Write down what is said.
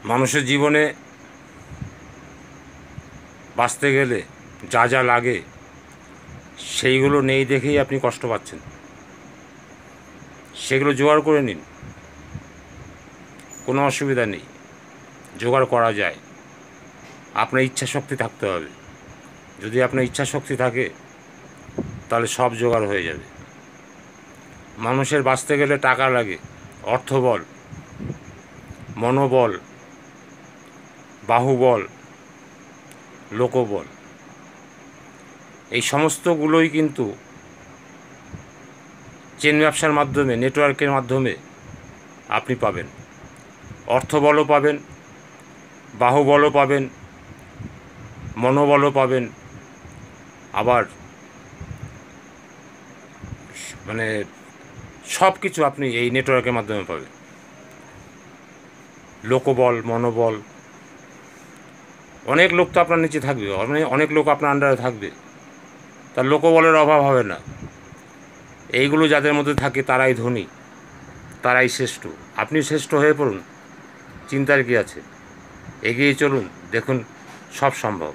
মানুষের জীবনে বাঁচতে গেলে যা যা লাগে সেইগুলো নেই দেখেই আপনি কষ্ট পাচ্ছেন। সেগুলো জোগাড় করে নিন, কোনো অসুবিধা নেই, জোগাড় করা যায়। আপনার ইচ্ছা শক্তি থাকতে হবে। যদি আপনার ইচ্ছা শক্তি থাকে তাহলে সব জোগাড় হয়ে যাবে। মানুষের বাঁচতে গেলে টাকা লাগে, অর্থবল, মনোবল, বাহুবল, লোকবল, এই সমস্তগুলোই কিন্তু চেন ব্যবসার মাধ্যমে, নেটওয়ার্কের মাধ্যমে আপনি পাবেন। অর্থবলও পাবেন, বাহুবলও পাবেন, মনোবলও পাবেন, আবার মানে সব কিছু আপনি এই নেটওয়ার্কের মাধ্যমে পাবেন। লোকবল, মনোবল, অনেক লোক তো আপনার নিচে থাকবে, অনেক লোক আপনার আন্ডারে থাকবে, তার লোকবলের অভাব হবে না। এইগুলো যাদের মধ্যে থাকে তারাই ধনী, তারাই শ্রেষ্ঠ। আপনি শ্রেষ্ঠ হয়ে পড়ুন, চিন্তার কি আছে? এগিয়ে চলুন, দেখুন সব সম্ভব।